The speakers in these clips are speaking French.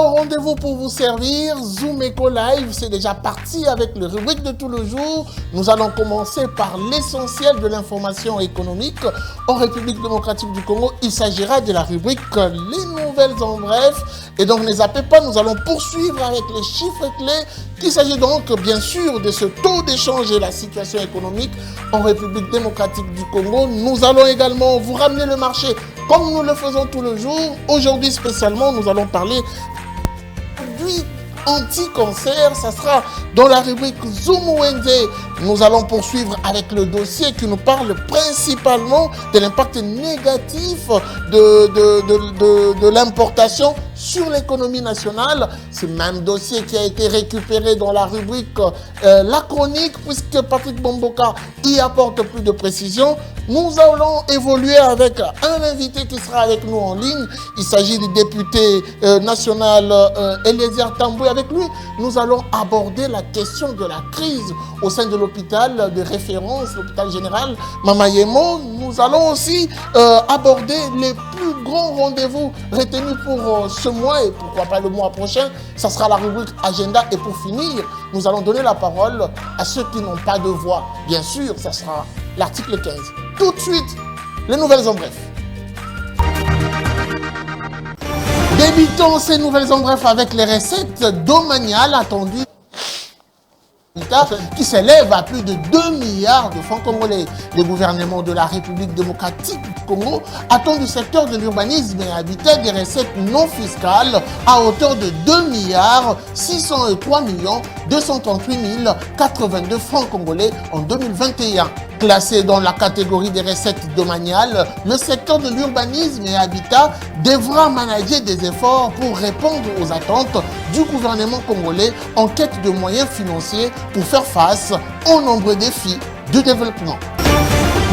rendez-vous pour vous servir. Zoom Eco Live, c'est déjà parti avec le rubrique de tout le jour. Nous allons commencer par l'essentiel de l'information économique. En République démocratique du Congo, il s'agira de la rubrique Les nouvelles en bref. Et donc, ne zappez pas, nous allons poursuivre avec les chiffres clés. Il s'agit donc, bien sûr, de ce taux d'échange et la situation économique en République démocratique du Congo. Nous allons également vous ramener le marché comme nous le faisons tous les jours. Aujourd'hui, spécialement, nous allons parler produits anti-cancer. Ça sera dans la rubrique Zoom Wednesday. Nous allons poursuivre avec le dossier qui nous parle principalement de l'impact négatif de l'importation sur l'économie nationale. C'est le même dossier qui a été récupéré dans la rubrique La Chronique, puisque Patrick Bomboka y apporte plus de précision. Nous allons évoluer avec un invité qui sera avec nous en ligne. Il s'agit du député national Eliezer Tamboué. Avec lui, nous allons aborder la question de la crise au sein de l'hôpital de référence, l'hôpital général Mama Yemo. Nous allons aussi aborder les plus grands rendez-vous retenus pour ce mois et pourquoi pas le mois prochain. Ça sera la rubrique Agenda. Et pour finir, nous allons donner la parole à ceux qui n'ont pas de voix. Bien sûr, ça sera l'article 15. Tout de suite, les nouvelles en bref. Débutons ces nouvelles en bref avec les recettes domaniales attendues qui s'élève à plus de 2 milliards de francs congolais. Le gouvernement de la République démocratique du Congo attend du secteur de l'urbanisme et habitat des recettes non fiscales à hauteur de 2 milliards 603 millions 238 082 francs congolais en 2021. Classé dans la catégorie des recettes domaniales, le secteur de l'urbanisme et habitat devra manager des efforts pour répondre aux attentes du gouvernement congolais en quête de moyens financiers pour faire face aux nombreux défis de développement.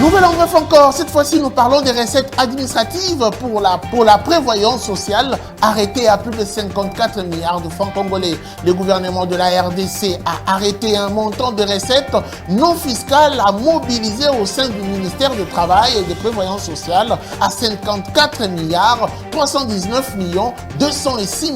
Nouvelle en bref encore, cette fois-ci nous parlons des recettes administratives pour la prévoyance sociale arrêtée à plus de 54 milliards de francs congolais. Le gouvernement de la RDC a arrêté un montant de recettes non fiscales à mobiliser au sein du ministère du Travail et de Prévoyance sociale à 54 milliards 319 millions 206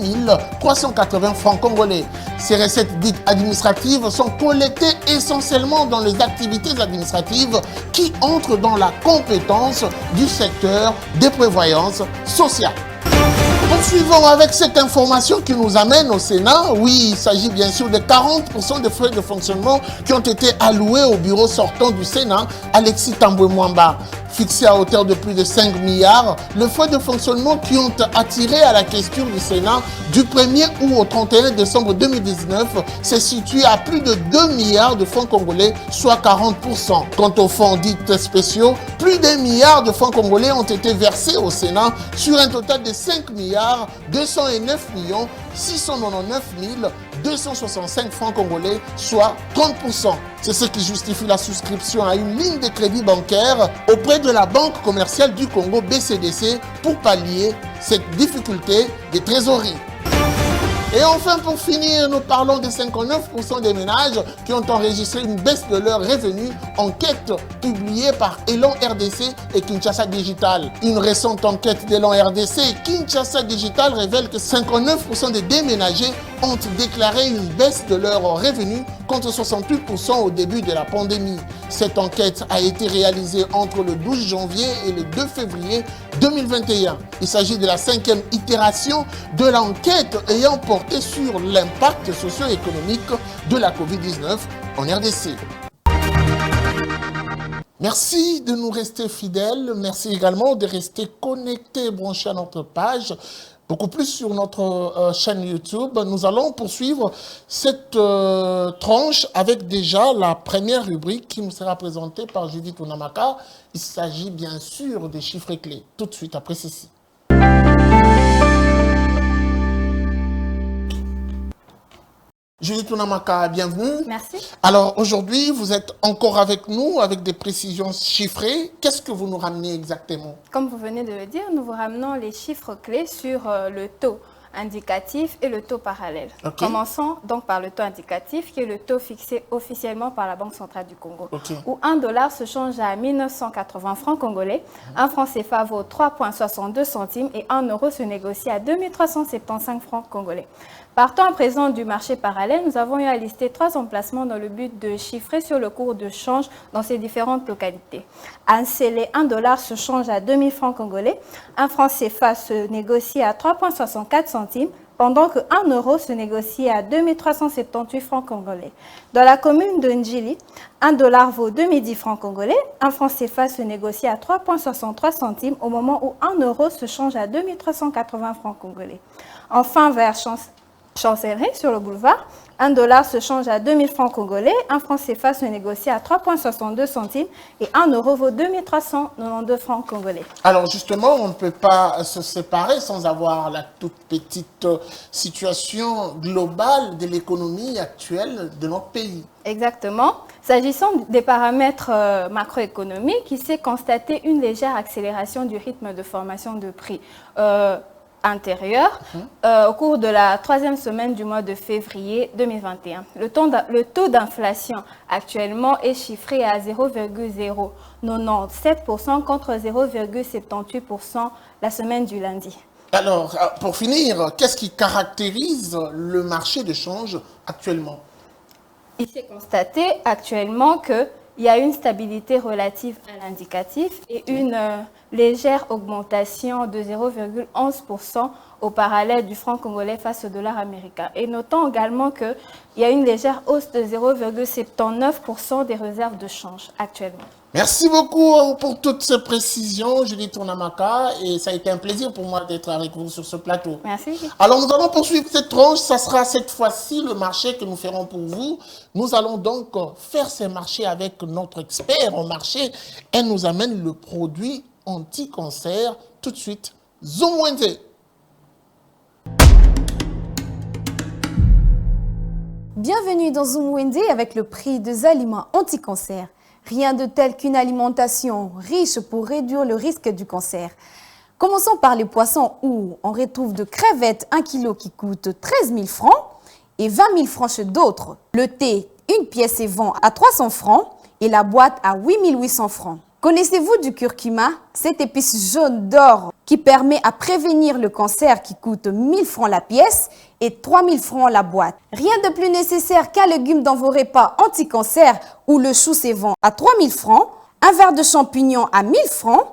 380 francs congolais. Ces recettes dites administratives sont collectées essentiellement dans les activités administratives qui entre dans la compétence du secteur des prévoyances sociales. Poursuivons avec cette information qui nous amène au Sénat. Oui, il s'agit bien sûr de 40% des frais de fonctionnement qui ont été alloués au bureau sortant du Sénat, Alexis Tamboué Mwamba. Fixé à hauteur de plus de 5 milliards, les frais de fonctionnement qui ont attiré à la question du Sénat du 1er août au 31 décembre 2019 se situe à plus de 2 milliards de francs congolais, soit 40%. Quant aux fonds dits spéciaux, plus d'1 milliard de francs congolais ont été versés au Sénat sur un total de 5 milliards 209 millions 699 265 francs congolais, soit 30%. C'est ce qui justifie la souscription à une ligne de crédit bancaire auprès de la Banque commerciale du Congo, BCDC, pour pallier cette difficulté de trésorerie. Et enfin, pour finir, nous parlons des 59% des ménages qui ont enregistré une baisse de leurs revenus, enquête publiée par Elan RDC et Kinshasa Digital. Une récente enquête d'Elan RDC et Kinshasa Digital révèle que 59% des déménagés ont déclaré une baisse de leurs revenus contre 68% au début de la pandémie. Cette enquête a été réalisée entre le 12 janvier et le 2 février 2021. Il s'agit de la 5e itération de l'enquête ayant porté sur l'impact socio-économique de la COVID-19 en RDC. Merci de nous rester fidèles. Merci également de rester connectés et branchés à notre page. Beaucoup plus sur notre chaîne YouTube. Nous allons poursuivre cette tranche avec déjà la première rubrique qui nous sera présentée par Judith Unamaka. Il s'agit bien sûr des chiffres clés. Tout de suite après ceci. Judith Unamaka, bienvenue. Merci. Alors aujourd'hui, vous êtes encore avec nous avec des précisions chiffrées. Qu'est-ce que vous nous ramenez exactement? Comme vous venez de le dire, nous vous ramenons les chiffres clés sur le taux indicatif et le taux parallèle. Okay. Commençons donc par le taux indicatif, qui est le taux fixé officiellement par la Banque centrale du Congo, Okay. où 1 dollar se change à 1980 francs congolais, un franc CFA vaut 3,62 centimes et 1 euro se négocie à 2375 francs congolais. Partant à présent du marché parallèle, nous avons eu à lister 3 emplacements dans le but de chiffrer sur le cours de change dans ces différentes localités. À Nsélé, 1 dollar se change à 2000 francs congolais, un franc CFA se négocie à 3,64 centimes, pendant que 1 euro se négocie à 2378 francs congolais. Dans la commune de Ndjili, 1 dollar vaut 2010 francs congolais, un franc CFA se négocie à 3,63 centimes au moment où 1 euro se change à 2380 francs congolais. Enfin, vers Chancellerie, sur le boulevard, 1 dollar se change à 2000 francs congolais, un franc CFA se négocie à 3,62 centimes et 1 euro vaut 2392 francs congolais. Alors justement, on ne peut pas se séparer sans avoir la toute petite situation globale de l'économie actuelle de notre pays. Exactement. S'agissant des paramètres macroéconomiques, il s'est constaté une légère accélération du rythme de formation de prix intérieur au cours de la 3e semaine du mois de février 2021. Le taux d'inflation actuellement est chiffré à 0,097% contre 0,78% la semaine du lundi. Alors, pour finir, qu'est-ce qui caractérise le marché de change actuellement? Il s'est constaté actuellement qu'il y a une stabilité relative à l'indicatif et une légère augmentation de 0,11% au parallèle du franc congolais face au dollar américain. Et notons également qu'il y a une légère hausse de 0,79% des réserves de change actuellement. Merci beaucoup pour toutes ces précisions, Judith Tounamaka, et ça a été un plaisir pour moi d'être avec vous sur ce plateau. Merci. Alors nous allons poursuivre cette tranche, ça sera cette fois-ci le marché que nous ferons pour vous. Nous allons donc faire ces marchés avec notre expert en marché. Elle nous amène le produit anti-cancer. Tout de suite, Zoom Wednesday. Bienvenue dans Zoom Wednesday avec le prix des aliments anti-cancer. Rien de tel qu'une alimentation riche pour réduire le risque du cancer. Commençons par les poissons où on retrouve de crevettes 1 kg qui coûte 13 000 francs et 20 000 francs chez d'autres. Le thé, une pièce et vend à 300 francs et la boîte à 8 800 francs. Connaissez-vous du curcuma, cette épice jaune d'or qui permet à prévenir le cancer qui coûte 1 000 francs la pièce et 3 000 francs la boîte. Rien de plus nécessaire qu'un légume dans vos repas anti-cancer où le chou se vend à 3 000 francs, un verre de champignons à 1 000 francs,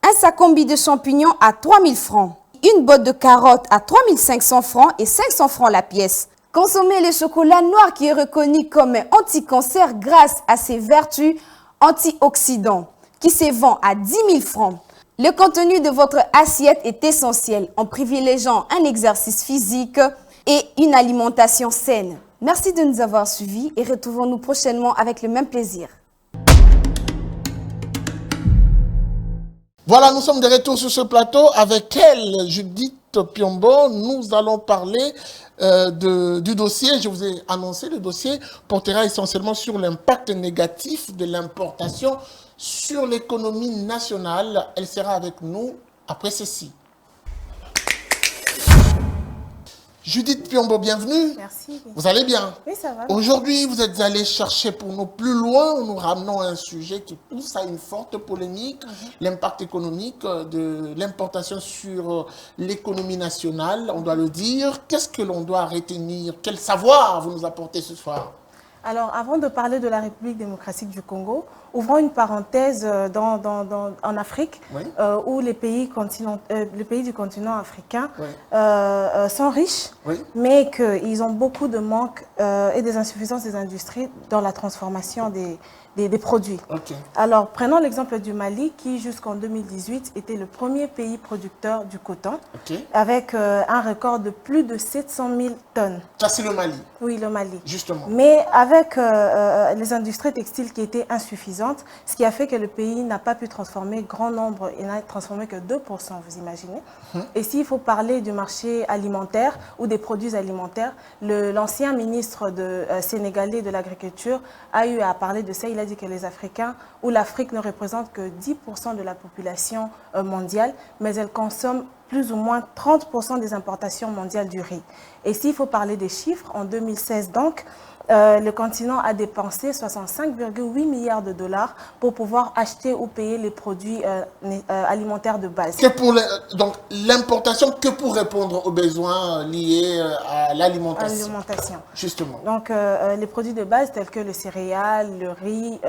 un sac combi de champignons à 3 000 francs, une botte de carottes à 3 500 francs et 500 francs la pièce. Consommez le chocolat noir qui est reconnu comme anti-cancer grâce à ses vertus antioxydantes qui se vend à 10 000 francs. Le contenu de votre assiette est essentiel en privilégiant un exercice physique et une alimentation saine. Merci de nous avoir suivis et retrouvons-nous prochainement avec le même plaisir. Voilà, nous sommes de retour sur ce plateau avec elle, Judith Piombo. Nous allons parler du dossier. Je vous ai annoncé, le dossier portera essentiellement sur l'impact négatif de l'importation sur l'économie nationale. Elle sera avec nous après ceci. Judith Piombo, bienvenue. Merci. Vous allez bien? Oui, ça va. Aujourd'hui, vous êtes allé chercher pour nous plus loin, nous ramenons un sujet qui pousse à une forte polémique, l'impact économique de l'importation sur l'économie nationale, on doit le dire. Qu'est-ce que l'on doit retenir? Quel savoir vous nous apportez ce soir? Alors, avant de parler de la République démocratique du Congo, ouvrons une parenthèse en Afrique, Oui. Où les pays du continent africain Oui. sont riches, Oui. mais qu'ils ont beaucoup de manques et des insuffisances des industries dans la transformation des produits. Okay. Alors, prenons l'exemple du Mali, qui jusqu'en 2018 était le premier pays producteur du coton, Okay. avec un record de plus de 700 000 tonnes. Ça, c'est le Mali. Oui, le Mali. Justement. Mais avec les industries textiles qui étaient insuffisantes, ce qui a fait que le pays n'a pas pu transformer grand nombre, il n'a transformé que 2%, vous imaginez. Et s'il faut parler du marché alimentaire ou des produits alimentaires, l'ancien ministre sénégalais de l'agriculture a eu à parler de ça. Il a dit que les Africains, ou l'Afrique ne représente que 10% de la population mondiale, mais elle consomme plus ou moins 30% des importations mondiales du riz. Et s'il faut parler des chiffres, en 2016 donc, le continent a dépensé 65,8 milliards de dollars pour pouvoir acheter ou payer les produits alimentaires de base. Donc l'importation que pour répondre aux besoins liés à l'alimentation. Justement. Donc les produits de base tels que le céréal, le riz,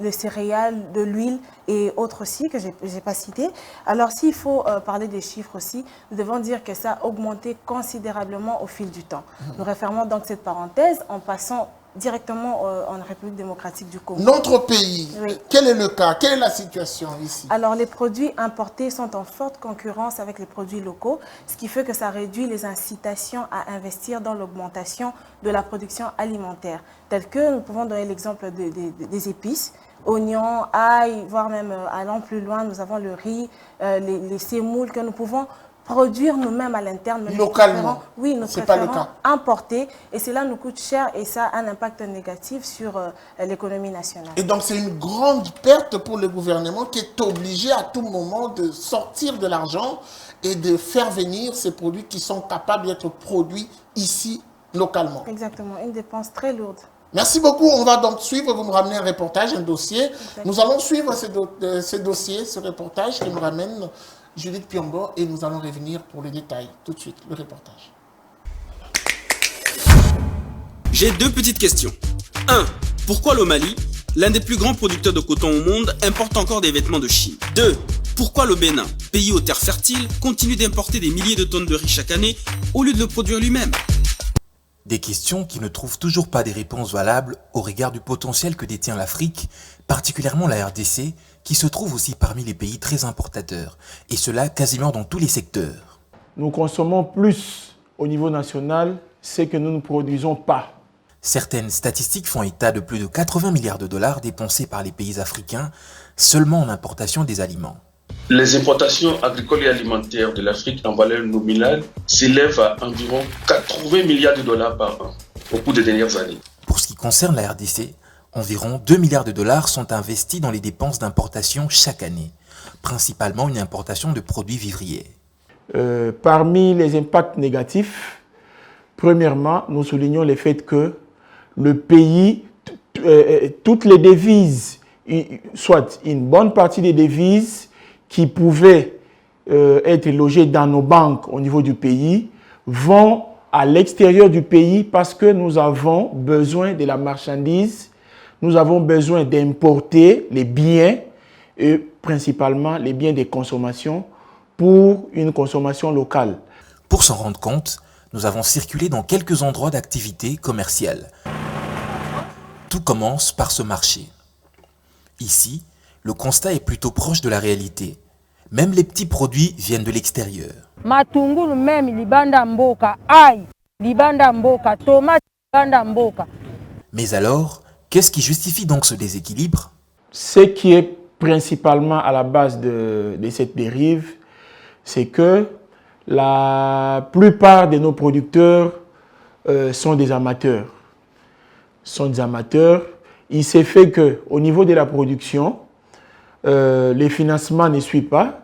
le céréal, de l'huile et autres aussi que je n'ai pas cités. Alors s'il faut parler des chiffres aussi, nous devons dire que ça a augmenté considérablement au fil du temps. Nous refermons donc cette parenthèse en passant directement en République démocratique du Congo. Notre pays, oui. Quel est le cas? Quelle est la situation ici? Alors, les produits importés sont en forte concurrence avec les produits locaux, ce qui fait que ça réduit les incitations à investir dans l'augmentation de la production alimentaire. Tel que nous pouvons donner l'exemple des épices, oignons, ail, voire même allant plus loin, nous avons le riz, les sémoules que nous pouvons produire nous-mêmes à l'interne. Localement. Oui, nous préférons importer et cela nous coûte cher et ça a un impact négatif sur l'économie nationale. Et donc c'est une grande perte pour le gouvernement qui est obligé à tout moment de sortir de l'argent et de faire venir ces produits qui sont capables d'être produits ici localement. Exactement, une dépense très lourde. Merci beaucoup. On va donc suivre, vous me ramenez un reportage, un dossier. Exactement. Nous allons suivre ce dossier, ce reportage qui nous ramène Judith Piombo et nous allons revenir pour les détails. Tout de suite, le reportage. J'ai deux petites questions. 1. Pourquoi le Mali, l'un des plus grands producteurs de coton au monde, importe encore des vêtements de Chine? 2. Pourquoi le Bénin, pays aux terres fertiles, continue d'importer des milliers de tonnes de riz chaque année au lieu de le produire lui-même? Des questions qui ne trouvent toujours pas des réponses valables au regard du potentiel que détient l'Afrique, particulièrement la RDC, qui se trouve aussi parmi les pays très importateurs, et cela quasiment dans tous les secteurs. Nous consommons plus au niveau national ce que nous ne produisons pas. Certaines statistiques font état de plus de 80 milliards de dollars dépensés par les pays africains seulement en importation des aliments. Les importations agricoles et alimentaires de l'Afrique en valeur nominale s'élèvent à environ 80 milliards de dollars par an au cours des dernières années. Pour ce qui concerne la RDC, environ 2 milliards de dollars sont investis dans les dépenses d'importation chaque année, principalement une importation de produits vivriers. Parmi les impacts négatifs, premièrement, nous soulignons le fait que le pays, toutes les devises, soit une bonne partie des devises qui pouvaient être logées dans nos banques au niveau du pays, vont à l'extérieur du pays parce que nous avons besoin de la marchandise, nous avons besoin d'importer les biens, et principalement les biens de consommation, pour une consommation locale. Pour s'en rendre compte, nous avons circulé dans quelques endroits d'activité commerciale. Tout commence par ce marché. Ici, le constat est plutôt proche de la réalité. Même les petits produits viennent de l'extérieur. Matungulu même libanda mboka, aïe, libanda mboka, tomate libanda mboka. Mais alors, qu'est-ce qui justifie donc ce déséquilibre? Ce qui est principalement à la base de cette dérive, c'est que la plupart de nos producteurs sont des amateurs. Il s'est fait qu'au niveau de la production, les financements ne suivent pas.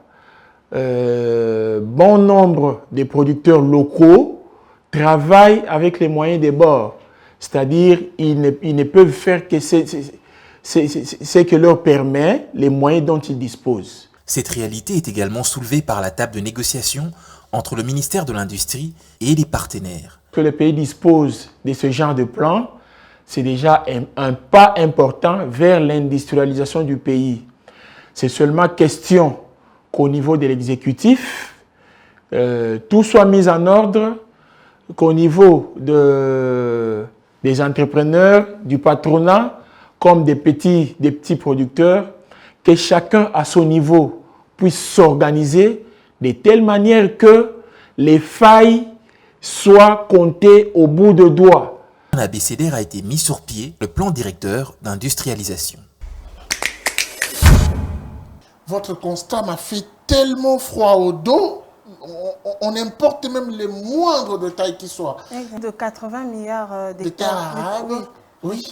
Bon nombre de producteurs locaux travaillent avec les moyens des bords. C'est-à-dire ils ne peuvent faire que ce que leur permet les moyens dont ils disposent. Cette réalité est également soulevée par la table de négociation entre le ministère de l'Industrie et les partenaires. Que le pays dispose de ce genre de plan, c'est déjà un pas important vers l'industrialisation du pays. C'est seulement question qu'au niveau de l'exécutif, tout soit mis en ordre, qu'au niveau des entrepreneurs, du patronat, comme des petits producteurs, que chacun à son niveau puisse s'organiser de telle manière que les failles soient comptées au bout de doigts. Un abécédaire a été mis sur pied, le plan directeur d'industrialisation. Votre constat m'a fait tellement froid au dos, on importe même les moindres détails qui soient. De 80 milliards de terres arabes. Oui.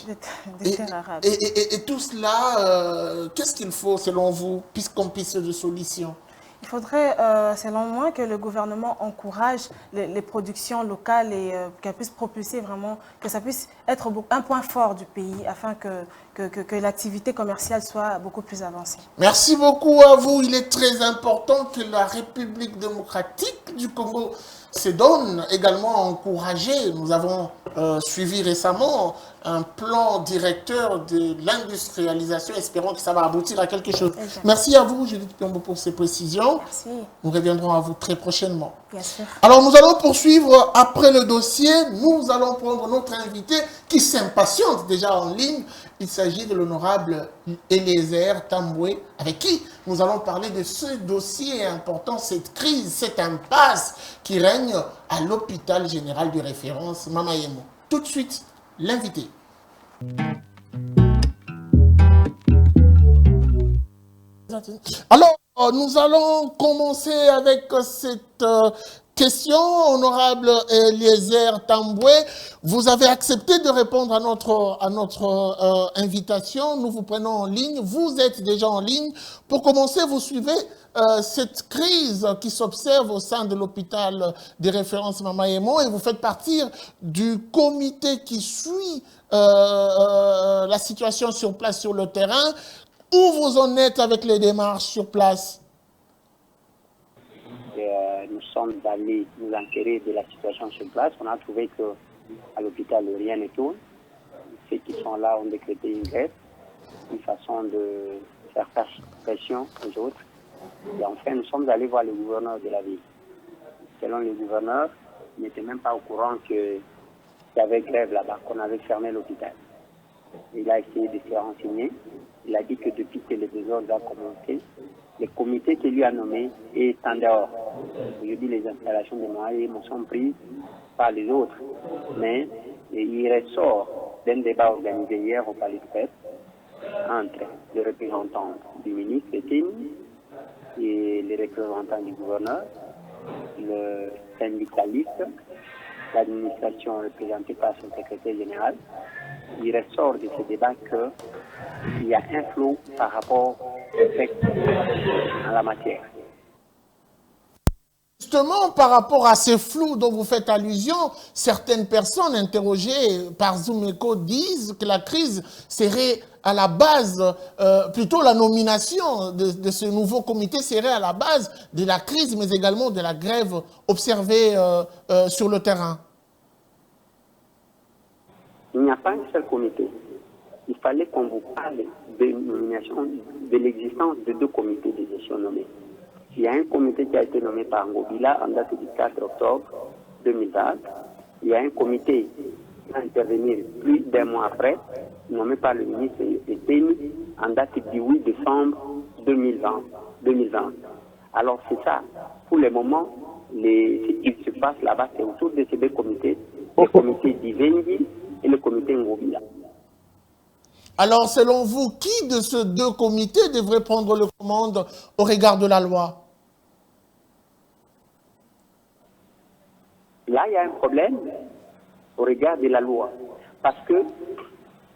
Et tout cela, qu'est-ce qu'il faut selon vous, puisqu'on puisse de solutions? Il faudrait, selon moi, que le gouvernement encourage les productions locales et qu'elles puissent propulser vraiment, que ça puisse être un point fort du pays afin que l'activité commerciale soit beaucoup plus avancée. Merci beaucoup à vous. Il est très important que la République démocratique du Congo se donne également à encourager. Nous avons suivi récemment un plan directeur de l'industrialisation. Espérons que ça va aboutir à quelque chose. Exactement. Merci à vous, Judith Piombo, pour ces précisions. Merci. Nous reviendrons à vous très prochainement. Bien sûr. Alors, nous allons poursuivre après le dossier. Nous allons prendre notre invité qui s'impatiente déjà en ligne. Il s'agit de l'honorable Eliezer Tambwe, avec qui nous allons parler de ce dossier important, cette crise, cette impasse qui règne à l'hôpital général de référence Mamayemo. Tout de suite, l'invité. Alors, nous allons commencer avec cette question, honorable Eliezer Tambwe. Vous avez accepté de répondre à notre invitation. Nous vous prenons en ligne. Vous êtes déjà en ligne. Pour commencer, vous suivez cette crise qui s'observe au sein de l'hôpital des références Mamayemo et vous faites partie du comité qui suit la situation sur place, sur le terrain. Où vous en êtes avec les démarches sur place? Nous sommes allés nous enquérir de la situation sur place. On a trouvé qu'à l'hôpital, rien ne tourne. Ceux qui sont là ont décrété une grève, une façon de faire pression aux autres. Et enfin, nous sommes allés voir le gouverneur de la ville. Selon le gouverneur, il n'était même pas au courant qu'il y avait grève là-bas, qu'on avait fermé l'hôpital. Il a essayé de se renseigner. Il a dit que depuis que le désordre a commencé, le comité qu'il lui a nommé est en dehors. Aujourd'hui, les installations de Mamayemo sont prises par les autres. Mais il ressort d'un débat organisé hier au Palais du Peuple entre les représentants du ministre Etine et les représentants du gouverneur, le syndicaliste, l'administration représentée par son secrétaire général. Il ressort de ce débat qu'il y a un flou par rapport au fait en la matière. Justement, par rapport à ces flous dont vous faites allusion, certaines personnes interrogées par Zoomeko disent que la crise serait à la base, plutôt la nomination de ce nouveau comité serait à la base de la crise, mais également de la grève observée sur le terrain. Il n'y a pas un seul comité. Il fallait qu'on vous parle de nomination, de l'existence de deux comités de gestion nommés. Il y a un comité qui a été nommé par Ngobila en date du 4 octobre 2020. Il y a un comité qui va intervenir plus d'un mois après, nommé par le ministre Eteni en date du 8 décembre 2020. Alors c'est ça. Pour le moment, ce qui se passe là-bas, c'est autour de ces deux comités, le comité d'Ivendi et le comité Ngobila. Alors, selon vous, qui de ces deux comités devrait prendre le commande au regard de la loi? Là, il y a un problème au regard de la loi. Parce que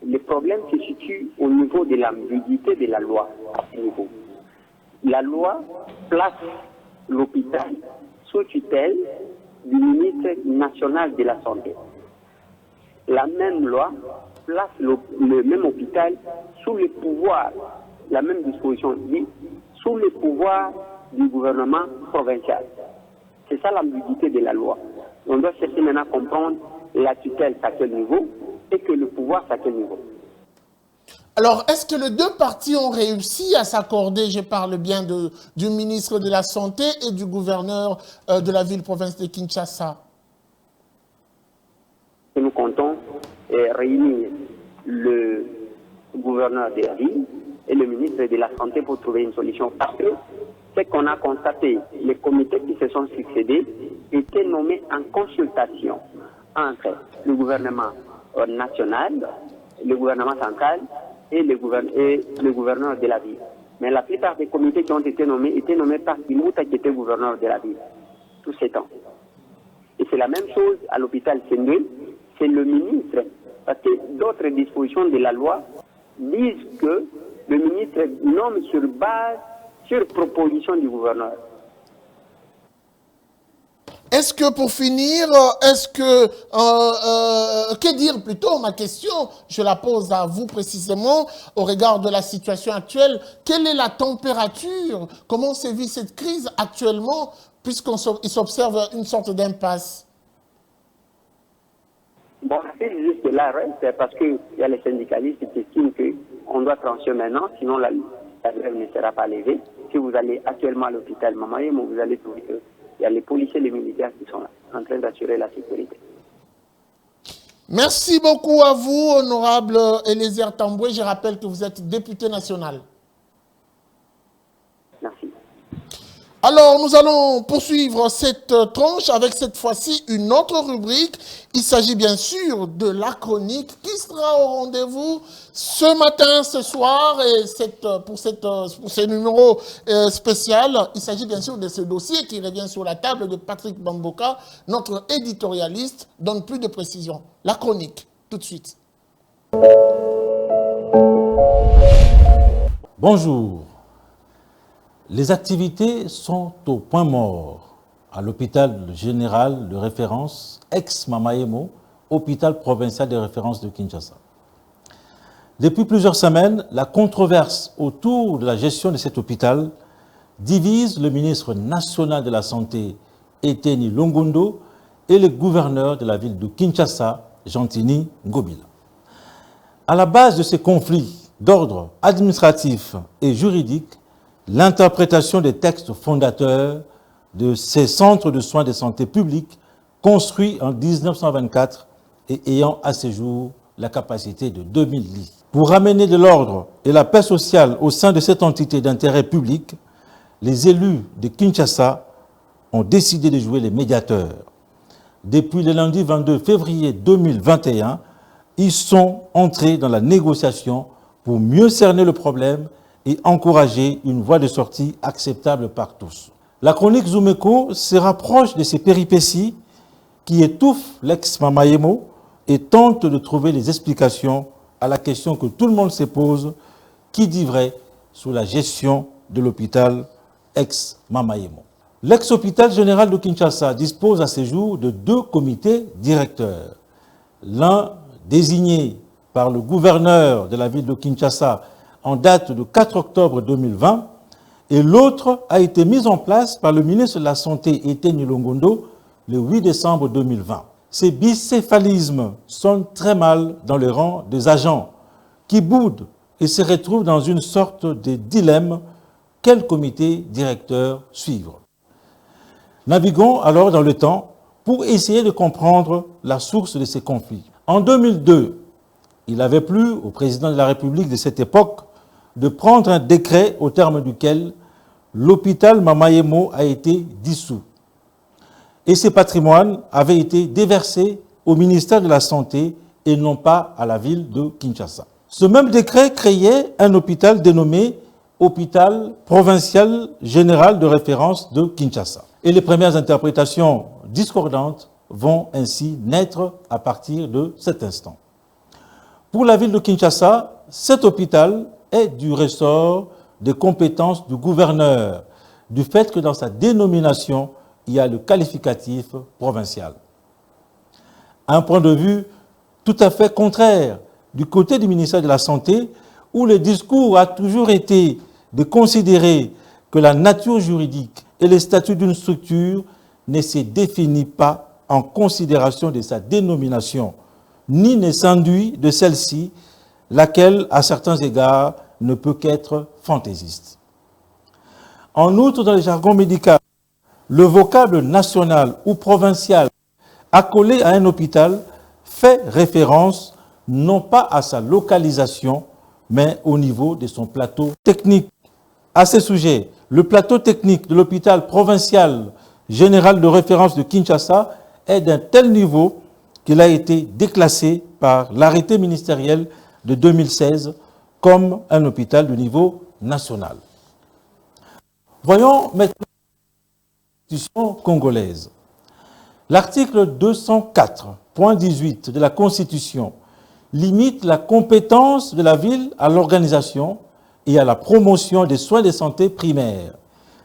le problème se situe au niveau de l'ambiguïté de la loi. À ce niveau. La loi place l'hôpital sous tutelle du ministre national de la Santé. La même loi place le même hôpital sous le pouvoir, la même disposition dit, sous le pouvoir du gouvernement provincial. C'est ça l'ambiguïté de la loi. On doit chercher maintenant à comprendre la tutelle à quel niveau et que le pouvoir à quel niveau. Alors, est-ce que les deux parties ont réussi à s'accorder, je parle bien du ministre de la Santé et du gouverneur de la ville-province de Kinshasa? Nous comptons réunir le gouverneur de la ville et le ministre de la Santé pour trouver une solution. Parce que ce qu'on a constaté, les comités qui se sont succédés étaient nommés en consultation entre le gouvernement national, le gouvernement central et le gouverneur de la ville. Mais la plupart des comités qui ont été nommés par Kimouta qui était gouverneur de la ville, tous ces temps. Et c'est la même chose à l'hôpital Sendwe, c'est le ministre, parce que d'autres dispositions de la loi disent que le ministre nomme sur proposition du gouverneur. Est-ce que pour finir, que dire plutôt, ma question, je la pose à vous précisément, au regard de la situation actuelle, quelle est la température, comment se vit cette crise actuellement, puisqu'il s'observe une sorte d'impasse? Bon, c'est juste là, c'est parce qu'il y a les syndicalistes qui estiment qu'on doit trancher maintenant, sinon la grève ne sera pas levée. Si vous allez actuellement à l'hôpital Mamayemo, vous allez trouver qu'il y a les policiers et les militaires qui sont là, en train d'assurer la sécurité. Merci beaucoup à vous, honorable Eliezer Tamboué. Je rappelle que vous êtes député national. Merci. Alors, nous allons poursuivre cette tranche avec cette fois-ci une autre rubrique. Il s'agit bien sûr de la chronique qui sera au rendez-vous ce matin, ce soir, et pour ce numéro spécial. Il s'agit bien sûr de ce dossier qui revient sur la table de Patrick Bamboka, notre éditorialiste, donne plus de précisions. La chronique, tout de suite. Bonjour. Les activités sont au point mort à l'hôpital général de référence ex-Mamayemo, hôpital provincial de référence de Kinshasa. Depuis plusieurs semaines, la controverse autour de la gestion de cet hôpital divise le ministre national de la Santé, Eteni Longondo, et le gouverneur de la ville de Kinshasa, Gentini Ngobila. À la base de ces conflits d'ordre administratif et juridique, l'interprétation des textes fondateurs de ces centres de soins de santé publics construits en 1924 et ayant à ce jour la capacité de 2000 lits. Pour ramener de l'ordre et la paix sociale au sein de cette entité d'intérêt public, les élus de Kinshasa ont décidé de jouer les médiateurs. Depuis le lundi 22 février 2021, ils sont entrés dans la négociation pour mieux cerner le problème et encourager une voie de sortie acceptable par tous. La chronique Zoumeko se rapproche de ces péripéties qui étouffent l'ex-Mamayemo et tente de trouver les explications à la question que tout le monde se pose, qui dit vrai sous la gestion de l'hôpital ex-Mamayemo. L'ex-hôpital général de Kinshasa dispose à ce jour de 2 comités directeurs. L'un désigné par le gouverneur de la ville de Kinshasa en date de 4 octobre 2020, et l'autre a été mis en place par le ministre de la Santé, Eteni Longondo, le 8 décembre 2020. Ces bicéphalismes sonnent très mal dans le rang des agents qui boudent et se retrouvent dans une sorte de dilemme. Quel comité directeur suivre? Naviguons alors dans le temps pour essayer de comprendre la source de ces conflits. En 2002, il avait plu au président de la République de cette époque de prendre un décret au terme duquel l'hôpital Mamayemo a été dissous et ses patrimoines avaient été déversés au ministère de la Santé et non pas à la ville de Kinshasa. Ce même décret créait un hôpital dénommé Hôpital provincial général de référence de Kinshasa. Et les premières interprétations discordantes vont ainsi naître à partir de cet instant. Pour la ville de Kinshasa, cet hôpital est du ressort des compétences du gouverneur, du fait que dans sa dénomination, il y a le qualificatif provincial. Un point de vue tout à fait contraire du côté du ministère de la Santé, où le discours a toujours été de considérer que la nature juridique et le statut d'une structure ne se définit pas en considération de sa dénomination, ni ne s'enduit de celle-ci, laquelle, à certains égards, ne peut qu'être fantaisiste. En outre, dans le jargon médical, le vocable national ou provincial accolé à un hôpital fait référence non pas à sa localisation, mais au niveau de son plateau technique. À ce sujet, le plateau technique de l'hôpital provincial général de référence de Kinshasa est d'un tel niveau qu'il a été déclassé par l'arrêté ministériel de 2016 comme un hôpital de niveau national. Voyons maintenant la Constitution congolaise. L'article 204.18 de la Constitution limite la compétence de la ville à l'organisation et à la promotion des soins de santé primaires,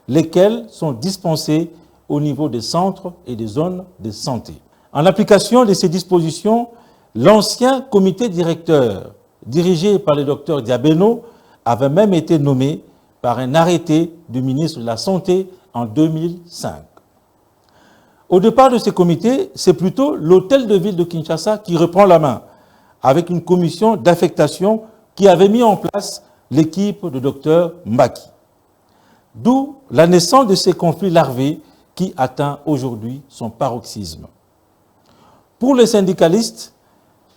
lesquels sont dispensés au niveau des centres et des zones de santé. En application de ces dispositions, l'ancien comité directeur, dirigé par le docteur Diabeno, avait même été nommé par un arrêté du ministre de la Santé en 2005. Au départ de ce comité, c'est plutôt l'hôtel de ville de Kinshasa qui reprend la main, avec une commission d'affectation qui avait mis en place l'équipe de Dr Mbaki. D'où la naissance de ces conflits larvés qui atteint aujourd'hui son paroxysme. Pour les syndicalistes,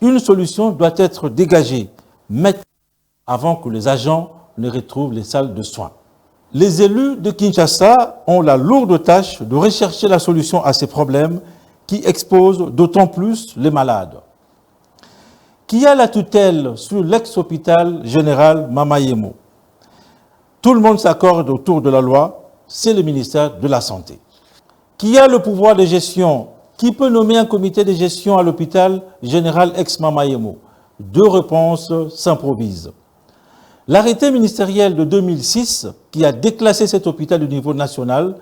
une solution doit être dégagée maintenant avant que les agents ne retrouvent les salles de soins. Les élus de Kinshasa ont la lourde tâche de rechercher la solution à ces problèmes qui exposent d'autant plus les malades. Qui a la tutelle sur l'ex-hôpital général Mamayemo? Tout le monde s'accorde autour de la loi, c'est le ministère de la Santé. Qui a le pouvoir de gestion? Qui peut nommer un comité de gestion à l'hôpital général ex-Mamayemo? Deux réponses s'improvisent. L'arrêté ministériel de 2006, qui a déclassé cet hôpital au niveau national,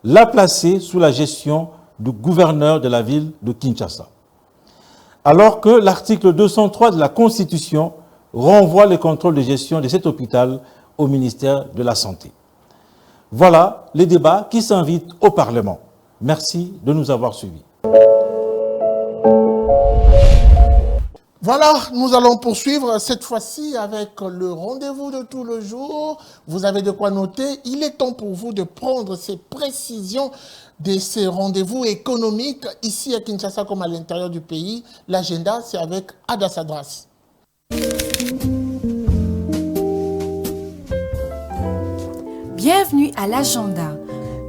l'a placé sous la gestion du gouverneur de la ville de Kinshasa. Alors que l'article 203 de la Constitution renvoie le contrôle de gestion de cet hôpital au ministère de la Santé. Voilà les débats qui s'invitent au Parlement. Merci de nous avoir suivis. Voilà, nous allons poursuivre cette fois-ci avec le rendez-vous de tout le jour. Vous avez de quoi noter. Il est temps pour vous de prendre ces précisions de ces rendez-vous économiques ici à Kinshasa comme à l'intérieur du pays. L'agenda, c'est avec Ada Sadras. Bienvenue à l'agenda.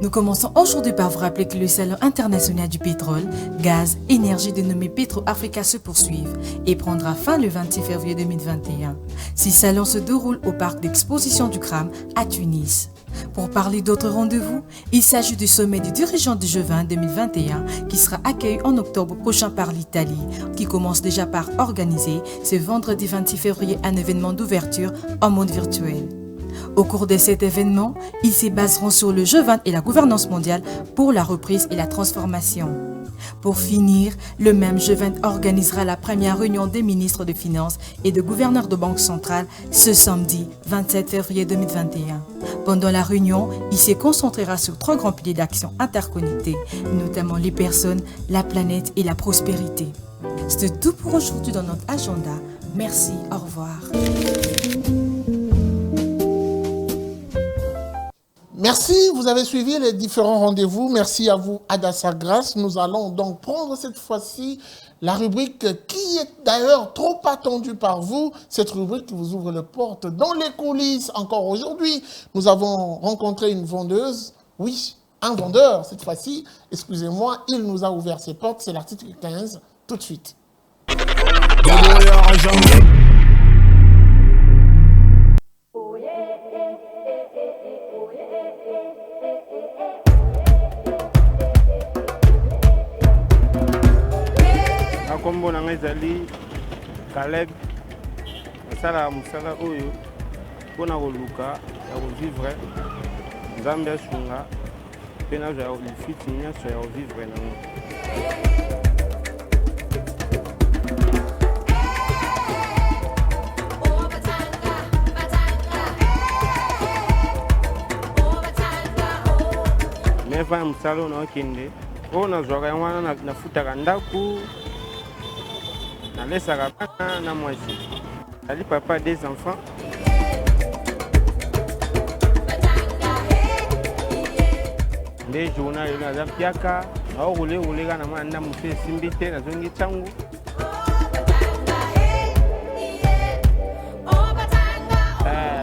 Nous commençons aujourd'hui par vous rappeler que le Salon international du pétrole, gaz, énergie dénommé Petro-Africa se poursuit et prendra fin le 26 février 2021. Ce salon se déroule au parc d'exposition du Kram à Tunis. Pour parler d'autres rendez-vous, il s'agit du sommet des dirigeants du G20 2021 qui sera accueilli en octobre prochain par l'Italie, qui commence déjà par organiser ce vendredi 26 février un événement d'ouverture en monde virtuel. Au cours de cet événement, ils se baseront sur le G20 et la gouvernance mondiale pour la reprise et la transformation. Pour finir, le même G20 organisera la première réunion des ministres des Finances et de gouverneurs de banque centrale ce samedi 27 février 2021. Pendant la réunion, il se concentrera sur 3 grands piliers d'action interconnectés, notamment les personnes, la planète et la prospérité. C'est tout pour aujourd'hui dans notre agenda. Merci, au revoir. Merci, vous avez suivi les différents rendez-vous. Merci à vous, Ada Sadras. Nous allons donc prendre cette fois-ci la rubrique qui est d'ailleurs trop attendue par vous. Cette rubrique qui vous ouvre les portes dans les coulisses. Encore aujourd'hui, nous avons rencontré une vendeuse. Oui, un vendeur cette fois-ci. Excusez-moi, il nous a ouvert ses portes. C'est l'article 15. Tout de suite. Kombo na ngai ezali Caleb asala mosala oyo mpona koluka ya kovivre nzambe asunga mpe nazwa lifiti nyonso ya kovivre nango. mefa ya mosala oyo naokende oyo nazwaka yango wana nafutaka ndako. Nalesaka bana na mwasi. Ali papa des enfants. Nde journal yo naza piaka. Naorouler kana mwana na mufe esimbi te nazongi ntango.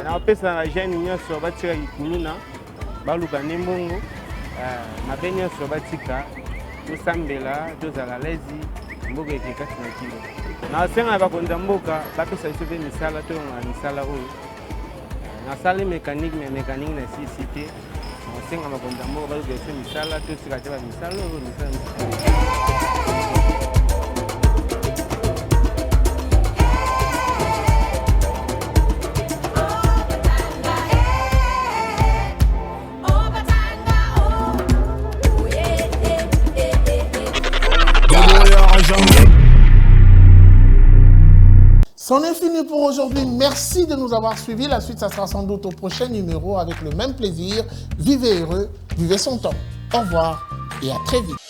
Naopesa na jeune nyonso batika likuluna baluka nde mbongo. Mabe nyonso batika tosambela tozala lezi mboka ekekati na kilo. Nasenga bakonza mboka bapesa biso mpe misala toyonga misala oyo nasali mécanique na sisi te. Nasenga bakonza mboka baluka biso misala tosika te bamisala oyo misala. pour aujourd'hui. Merci de nous avoir suivis. La suite, ça sera sans doute au prochain numéro avec le même plaisir. Vivez heureux, vivez son temps. Au revoir et à très vite.